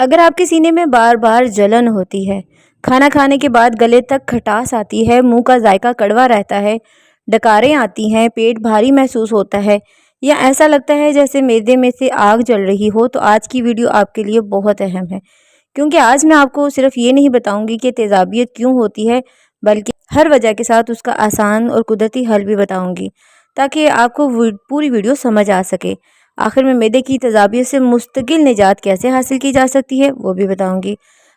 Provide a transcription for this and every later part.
اگر آپ کے سینے میں بار بار جلن ہوتی ہے، کھانا کھانے کے بعد گلے تک کھٹاس آتی ہے، منہ کا ذائقہ کڑوا رہتا ہے، ڈکاریں آتی ہیں، پیٹ بھاری محسوس ہوتا ہے یا ایسا لگتا ہے جیسے معدے میں سے آگ جل رہی ہو، تو آج کی ویڈیو آپ کے لیے بہت اہم ہے، کیونکہ آج میں آپ کو صرف یہ نہیں بتاؤں گی کہ تیزابیت کیوں ہوتی ہے، بلکہ ہر وجہ کے ساتھ اس کا آسان اور قدرتی حل بھی بتاؤں گی، تاکہ آپ کو پوری ویڈیو سمجھ آ سکے۔ آخر میں معدے کی تیزابیت سے مستقل نجات کیسے حاصل کی جا سکتی ہے وہ بھی بتاؤں گی۔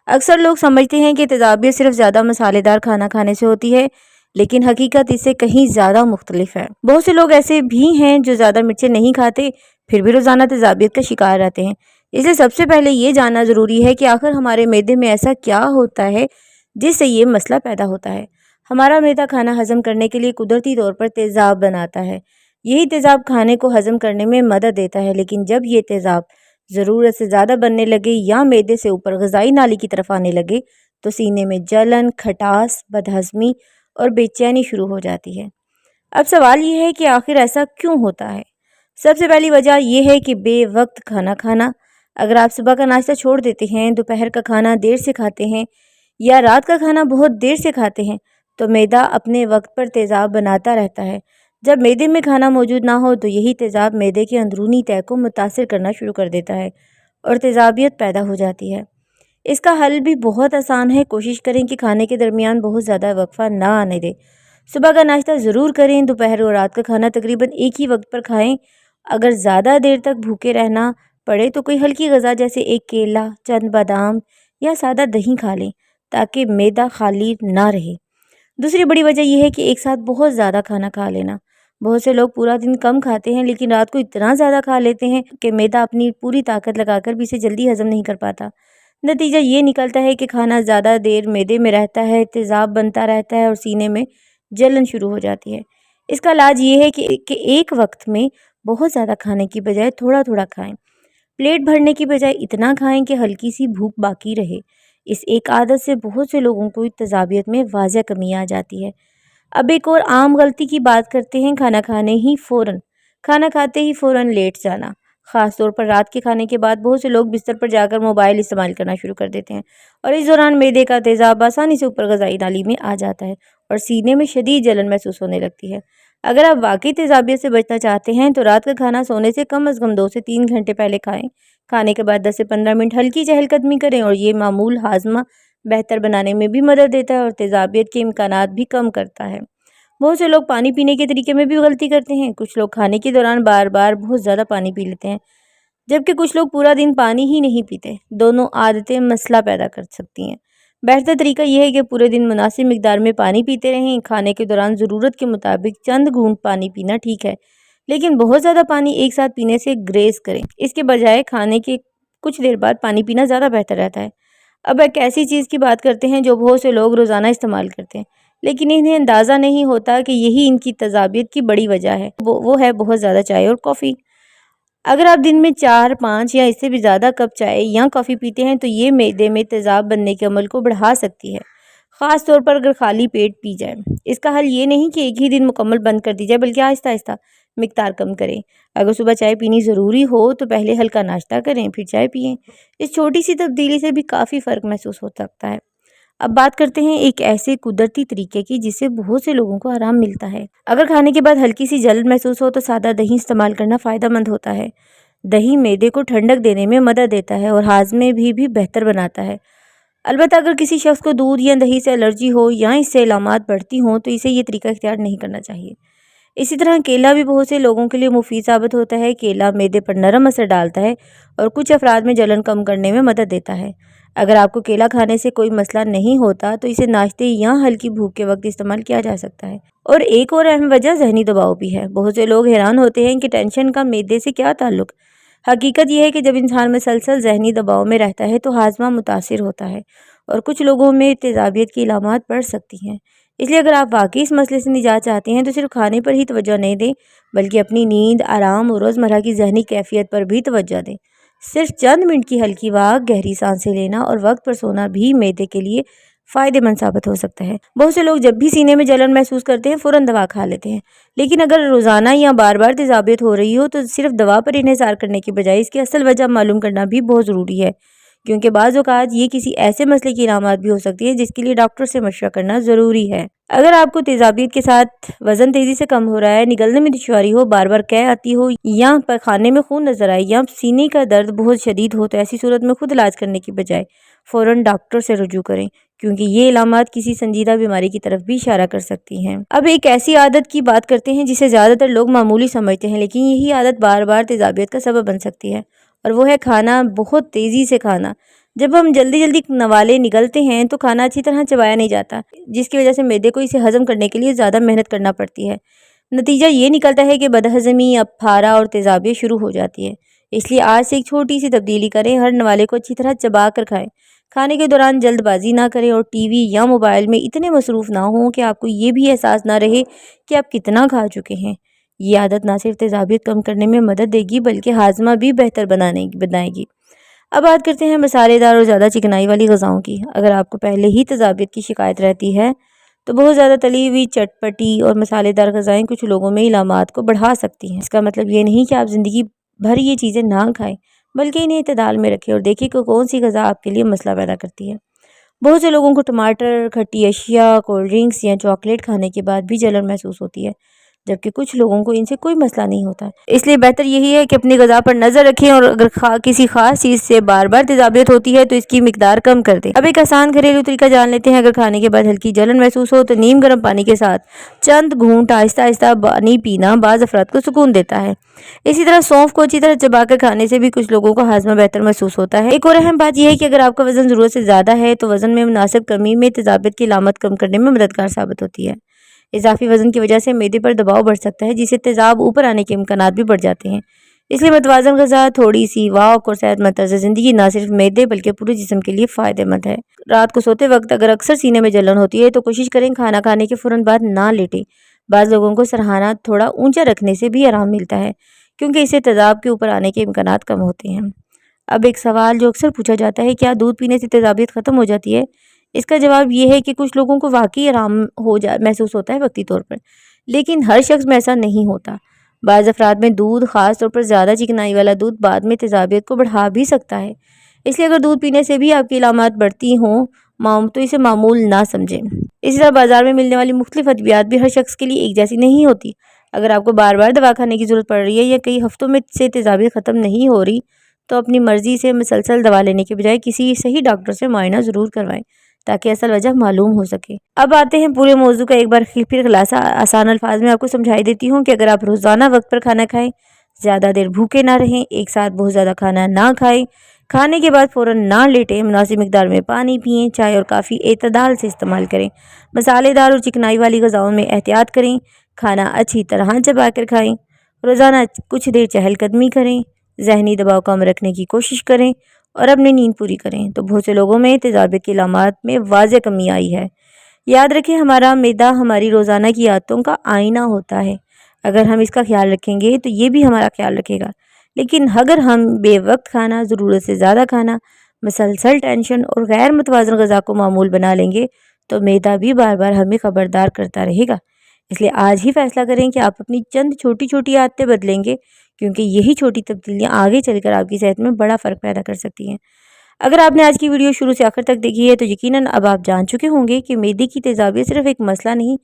اکثر لوگ سمجھتے ہیں کہ تیزابیت صرف زیادہ مسالے دار کھانا کھانے سے ہوتی ہے، لیکن حقیقت اس سے کہیں زیادہ مختلف ہے۔ بہت سے لوگ ایسے بھی ہیں جو زیادہ مرچیں نہیں کھاتے، پھر بھی روزانہ تیزابیت کا شکار رہتے ہیں۔ اس لیے سب سے پہلے یہ جاننا ضروری ہے کہ آخر ہمارے معدے میں ایسا کیا ہوتا ہے جس سے یہ مسئلہ پیدا ہوتا ہے۔ ہمارا معدہ کھانا ہضم کرنے کے لیے قدرتی طور پر تیزاب بناتا ہے۔ یہی تیزاب کھانے کو ہضم کرنے میں مدد دیتا ہے، لیکن جب یہ تیزاب ضرورت سے زیادہ بننے لگے یا معدے سے اوپر غذائی نالی کی طرف آنے لگے تو سینے میں جلن، کھٹاس، بدہضمی اور بے چینی شروع ہو جاتی ہے۔ اب سوال یہ ہے کہ آخر ایسا کیوں ہوتا ہے؟ سب سے پہلی وجہ یہ ہے کہ بے وقت کھانا کھانا۔ اگر آپ صبح کا ناشتہ چھوڑ دیتے ہیں، دوپہر کا کھانا دیر سے کھاتے ہیں یا رات کا کھانا بہت دیر سے کھاتے ہیں تو معدہ اپنے وقت پر تیزاب بناتا رہتا ہے۔ جب معدے میں کھانا موجود نہ ہو تو یہی تیزاب معدے کے اندرونی تہہ کو متاثر کرنا شروع کر دیتا ہے اور تیزابیت پیدا ہو جاتی ہے۔ اس کا حل بھی بہت آسان ہے۔ کوشش کریں کہ کھانے کے درمیان بہت زیادہ وقفہ نہ آنے دیں۔ صبح کا ناشتہ ضرور کریں، دوپہر اور رات کا کھانا تقریباً ایک ہی وقت پر کھائیں۔ اگر زیادہ دیر تک بھوکے رہنا پڑے تو کوئی ہلکی غذا جیسے ایک کیلا، چند بادام یا سادہ دہی کھا لیں تاکہ معدہ خالی نہ رہے۔ دوسری بڑی وجہ یہ ہے کہ ایک ساتھ بہت زیادہ کھانا کھا لینا۔ بہت سے لوگ پورا دن کم کھاتے ہیں لیکن رات کو اتنا زیادہ کھا لیتے ہیں کہ معدہ اپنی پوری طاقت لگا کر بھی اسے جلدی ہضم نہیں کر پاتا۔ نتیجہ یہ نکلتا ہے کہ کھانا زیادہ دیر معدے میں رہتا ہے، تیزاب بنتا رہتا ہے اور سینے میں جلن شروع ہو جاتی ہے۔ اس کا علاج یہ ہے کہ ایک وقت میں بہت زیادہ کھانے کی بجائے تھوڑا تھوڑا کھائیں۔ پلیٹ بھرنے کی بجائے اتنا کھائیں کہ ہلکی سی بھوک باقی رہے۔ اس ایک عادت سے بہت سے لوگوں کو تیزابیت میں واضح کمی آ جاتی ہے۔ اب ایک اور عام غلطی کی بات کرتے ہیں، کھانا کھاتے ہی فوراً لیٹ جانا۔ خاص طور پر رات کے کھانے کے بعد بہت سے لوگ بستر پر جا کر موبائل استعمال کرنا شروع کر دیتے ہیں اور اس دوران معدے کا تیزاب آسانی سے اوپر غذائی نالی میں آ جاتا ہے اور سینے میں شدید جلن محسوس ہونے لگتی ہے۔ اگر آپ واقعی تیزابیت سے بچنا چاہتے ہیں تو رات کا کھانا سونے سے کم از کم 2 سے 3 گھنٹے پہلے کھائیں۔ کھانے کے بعد 10 سے 15 منٹ ہلکی چہل قدمی کریں اور یہ معمول ہاضمہ بہتر بنانے میں بھی مدد دیتا ہے اور تیزابیت کے امکانات بھی کم کرتا ہے۔ بہت سے لوگ پانی پینے کے طریقے میں بھی غلطی کرتے ہیں۔ کچھ لوگ کھانے کے دوران بار بار بہت زیادہ پانی پی لیتے ہیں، جبکہ کچھ لوگ پورا دن پانی ہی نہیں پیتے۔ دونوں عادتیں مسئلہ پیدا کر سکتی ہیں۔ بہتر طریقہ یہ ہے کہ پورے دن مناسب مقدار میں پانی پیتے رہیں۔ کھانے کے دوران ضرورت کے مطابق چند گھونٹ پانی پینا ٹھیک ہے، لیکن بہت زیادہ پانی ایک ساتھ پینے سے گریز کریں۔ اس کے بجائے کھانے کے کچھ دیر بعد پانی پینا زیادہ بہتر رہتا ہے۔ اب ایک ایسی چیز کی بات کرتے ہیں جو بہت سے لوگ روزانہ استعمال کرتے ہیں، لیکن انہیں اندازہ نہیں ہوتا کہ یہی ان کی تیزابیت کی بڑی وجہ ہے۔ وہ ہے بہت زیادہ چائے اور کافی۔ اگر آپ دن میں 4، 5 یا اس سے بھی زیادہ کپ چائے یا کافی پیتے ہیں تو یہ معدے میں تیزاب بننے کے عمل کو بڑھا سکتی ہے، خاص طور پر اگر خالی پیٹ پی جائے۔ اس کا حل یہ نہیں کہ ایک ہی دن مکمل بند کر دی جائے، بلکہ آہستہ آہستہ مقدار کم کریں۔ اگر صبح چائے پینی ضروری ہو تو پہلے ہلکا ناشتہ کریں پھر چائے پئیں۔ اس چھوٹی سی تبدیلی سے بھی کافی فرق محسوس ہو سکتا ہے۔ اب بات کرتے ہیں ایک ایسے قدرتی طریقے کی جس سے بہت سے لوگوں کو آرام ملتا ہے۔ اگر کھانے کے بعد ہلکی سی جلن محسوس ہو تو سادہ دہی استعمال کرنا فائدہ مند ہوتا ہے۔ دہی معدے کو ٹھنڈک دینے میں مدد دیتا ہے اور ہاضمے بھی بہتر بناتا ہے۔ البتہ اگر کسی شخص کو دودھ یا دہی سے الرجی ہو یا اس سے علامات بڑھتی ہوں تو اسے یہ طریقہ اختیار نہیں کرنا چاہیے۔ اسی طرح کیلا بھی بہت سے لوگوں کے لیے مفید ثابت ہوتا ہے۔ کیلا معدے پر نرم اثر ڈالتا ہے اور کچھ افراد میں جلن کم کرنے میں مدد دیتا ہے۔ اگر آپ کو کیلا کھانے سے کوئی مسئلہ نہیں ہوتا تو اسے ناشتے یا ہلکی بھوک کے وقت استعمال کیا جا سکتا ہے۔ اور ایک اور اہم وجہ ذہنی دباؤ بھی ہے۔ بہت سے لوگ حیران ہوتے ہیں کہ ٹینشن کا معدے سے کیا تعلق۔ حقیقت یہ ہے کہ جب انسان مسلسل ذہنی دباؤ میں رہتا ہے تو ہاضمہ متاثر ہوتا ہے اور کچھ لوگوں میں تیزابیت کی علامات بڑھ سکتی ہیں۔ اس لیے اگر آپ واقعی اس مسئلے سے نجات چاہتے ہیں تو صرف کھانے پر ہی توجہ نہیں دیں، بلکہ اپنی نیند، آرام اور روزمرہ کی ذہنی کیفیت پر بھی توجہ دیں۔ صرف چند منٹ کی ہلکی واک، گہری سانسیں لینا اور وقت پر سونا بھی معدے کے لیے فائدہ مند ثابت ہو سکتا ہے۔ بہت سے لوگ جب بھی سینے میں جلن محسوس کرتے ہیں فوراً دوا کھا لیتے ہیں، لیکن اگر روزانہ یا بار بار تیزابیت ہو رہی ہو تو صرف دوا پر انحصار کرنے کی بجائے اس کی اصل وجہ معلوم کرنا بھی بہت ضروری ہے، کیونکہ بعض اوقات یہ کسی ایسے مسئلے کی علامات بھی ہو سکتی ہے جس کے لیے ڈاکٹر سے مشورہ کرنا ضروری ہے۔ اگر آپ کو تیزابیت کے ساتھ وزن تیزی سے کم ہو رہا ہے، نگلنے میں دشواری ہو، بار بار قے آتی ہو یا پخانے میں خون نظر آئے یا سینے کا درد بہت شدید ہو، تو ایسی صورت میں خود علاج کرنے کی بجائے فوراً ڈاکٹر سے رجوع کریں، کیونکہ یہ علامات کسی سنجیدہ بیماری کی طرف بھی اشارہ کر سکتی ہیں۔ اب ایک ایسی عادت کی بات کرتے ہیں جسے زیادہ تر لوگ معمولی سمجھتے ہیں، لیکن یہی عادت بار بار تیزابیت کا سبب بن سکتی ہے، اور وہ ہے کھانا بہت تیزی سے کھانا۔ جب ہم جلدی نوالے نگلتے ہیں تو کھانا اچھی طرح چبایا نہیں جاتا، جس کی وجہ سے معدے کو اسے ہضم کرنے کے لیے زیادہ محنت کرنا پڑتی ہے۔ نتیجہ یہ نکلتا ہے کہ بدہضمی، اپھارا اور تیزابیت شروع ہو جاتی ہے۔ اس لیے آج سے ایک چھوٹی سی تبدیلی کریں، ہر نوالے کو اچھی طرح چبا کر کھائیں، کھانے کے دوران جلد بازی نہ کریں اور ٹی وی یا موبائل میں اتنے مصروف نہ ہوں کہ آپ کو یہ بھی احساس نہ رہے کہ آپ کتنا کھا چکے ہیں۔ یہ عادت نہ صرف تیزابیت کم کرنے میں مدد دے گی بلکہ ہاضمہ بھی بہتر بنائے گی۔ اب بات کرتے ہیں مسالے دار اور زیادہ چکنائی والی غذاؤں کی۔ اگر آپ کو پہلے ہی تیزابیت کی شکایت رہتی ہے تو بہت زیادہ تلی ہوئی، چٹپٹی اور مسالے دار غذائیں کچھ لوگوں میں علامات کو بڑھا سکتی ہیں۔ اس کا مطلب یہ نہیں کہ آپ زندگی بھر یہ چیزیں نہ کھائیں، بلکہ انہیں اعتدال میں رکھیں اور دیکھیں کہ کون سی غذا آپ کے لیے مسئلہ پیدا کرتی ہے۔ بہت سے لوگوں کو ٹماٹر، کھٹی اشیاء، کولڈ ڈرنکس یا چاکلیٹ کھانے کے بعد بھی جلن محسوس ہوتی ہے، جبکہ کچھ لوگوں کو ان سے کوئی مسئلہ نہیں ہوتا۔ اس لیے بہتر یہی ہے کہ اپنی غذا پر نظر رکھیں اور اگر کسی خاص چیز سے بار بار تیزابیت ہوتی ہے تو اس کی مقدار کم کر دیں۔ اب ایک آسان گھریلو طریقہ جان لیتے ہیں۔ اگر کھانے کے بعد ہلکی جلن محسوس ہو تو نیم گرم پانی کے ساتھ چند گھونٹ آہستہ آہستہ پانی پینا بعض افراد کو سکون دیتا ہے۔ اسی طرح سونف کو اچھی طرح چبا کر کھانے سے بھی کچھ لوگوں کو ہاضمہ بہتر محسوس ہوتا ہے۔ ایک اور اہم بات یہ ہے کہ اگر آپ کا وزن ضرورت سے زیادہ ہے تو وزن میں مناسب کمی میں تیزابیت کی علامت کم کرنے میں مددگار ثابت ہوتی ہے۔ اضافی وزن کی وجہ سے معدے پر دباؤ بڑھ سکتا ہے، جس سے تیزاب اوپر آنے کے امکانات بھی بڑھ جاتے ہیں۔ اس لیے متوازن غذا، تھوڑی سی واک اور صحت مند طرز زندگی نہ صرف معدے بلکہ پورے جسم کے لیے فائدہ مند ہے۔ رات کو سوتے وقت اگر اکثر سینے میں جلن ہوتی ہے تو کوشش کریں کھانا کھانے کے فوراً بعد نہ لیٹیں۔ بعض لوگوں کو سرہانہ تھوڑا اونچا رکھنے سے بھی آرام ملتا ہے، کیونکہ اس سے تیزاب کے اوپر آنے کے امکانات کم ہوتے ہیں۔ اب ایک سوال جو اکثر پوچھا جاتا ہے، کیا دودھ پینے سے تیزابیت ختم ہو جاتی ہے؟ اس کا جواب یہ ہے کہ کچھ لوگوں کو واقعی آرام محسوس ہوتا ہے وقتی طور پر، لیکن ہر شخص میں ایسا نہیں ہوتا۔ بعض افراد میں دودھ، خاص طور پر زیادہ چکنائی والا دودھ، بعد میں تیزابیت کو بڑھا بھی سکتا ہے۔ اس لیے اگر دودھ پینے سے بھی آپ کی علامات بڑھتی ہوں تو اسے معمول نہ سمجھیں۔ اسی طرح بازار میں ملنے والی مختلف ادویات بھی ہر شخص کے لیے ایک جیسی نہیں ہوتی۔ اگر آپ کو بار بار دوا کھانے کی ضرورت پڑ رہی ہے یا کئی ہفتوں میں سے تیزابیت ختم نہیں ہو رہی تو اپنی مرضی سے مسلسل دوا لینے کے بجائے کسی صحیح ڈاکٹر سے معائنہ ضرور کروائیں تاکہ اصل وجہ معلوم ہو سکے۔ اب آتے ہیں پورے موضوع کا ایک بار پھر خلاصہ۔ آسان الفاظ میں آپ کو سمجھائی دیتی ہوں کہ اگر آپ روزانہ وقت پر کھانا کھائیں، زیادہ دیر بھوکے نہ رہیں، ایک ساتھ بہت زیادہ کھانا نہ کھائیں، کھانے کے بعد فوراً نہ لیٹیں، مناسب مقدار میں پانی پئیں، چائے اور کافی اعتدال سے استعمال کریں، مسالے دار اور چکنائی والی غذاؤں میں احتیاط کریں، کھانا اچھی طرح چبا کر کھائیں، روزانہ کچھ دیر چہل قدمی کریں، ذہنی دباؤ کم رکھنے کی کوشش کریں اور اپنی نیند پوری کریں۔ تو بہت سے لوگوں میں تیزابیت کی علامات میں واضح کمی آئی ہے۔ یاد رکھیں، ہمارا معدہ ہماری روزانہ کی عادتوں کا آئینہ ہوتا ہے۔ اگر ہم اس کا خیال رکھیں گے تو یہ بھی ہمارا خیال رکھے گا، لیکن اگر ہم بے وقت کھانا، ضرورت سے زیادہ کھانا، مسلسل ٹینشن اور غیر متوازن غذا کو معمول بنا لیں گے تو معدہ بھی بار بار ہمیں خبردار کرتا رہے گا۔ اس لیے آج ہی فیصلہ کریں کہ آپ اپنی چند چھوٹی چھوٹی عادتیں بدلیں گے، کیونکہ یہی چھوٹی تبدیلیاں آگے چل کر آپ کی صحت میں بڑا فرق پیدا کر سکتی ہیں۔ اگر آپ نے آج کی ویڈیو شروع سے آخر تک دیکھی ہے تو یقیناً اب آپ جان چکے ہوں گے کہ معدے کی تیزابیت صرف ایک مسئلہ نہیں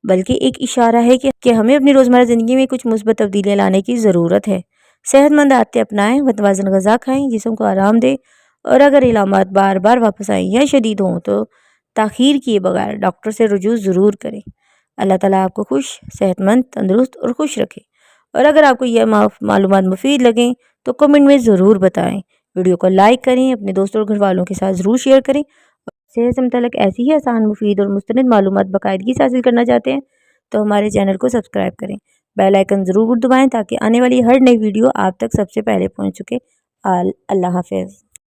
بلکہ ایک اشارہ ہے کہ ہمیں اپنی روزمرہ زندگی میں کچھ مثبت تبدیلیاں لانے کی ضرورت ہے۔ صحت مند عادتیں اپنائیں، متوازن غذا کھائیں، جسم کو آرام دیں، اور اگر علامات بار بار واپس آئیں یا شدید ہوں تو تاخیر کیے بغیر ڈاکٹر سے رجوع ضرور کریں۔ اللہ تعالیٰ آپ کو خوش، صحت مند، تندرست اور خوش رکھے۔ اور اگر آپ کو یہ معلومات مفید لگیں تو کمنٹ میں ضرور بتائیں۔ ویڈیو کو لائک کریں، اپنے دوستوں اور گھر والوں کے ساتھ ضرور شیئر کریں۔ اور صحت سے متعلق ایسی ہی آسان، مفید اور مستند معلومات باقاعدگی سے حاصل کرنا چاہتے ہیں تو ہمارے چینل کو سبسکرائب کریں، بیل آئیکن ضرور دبائیں تاکہ آنے والی ہر نئی ویڈیو آپ تک سب سے پہلے پہنچ سکے۔ اللہ حافظ۔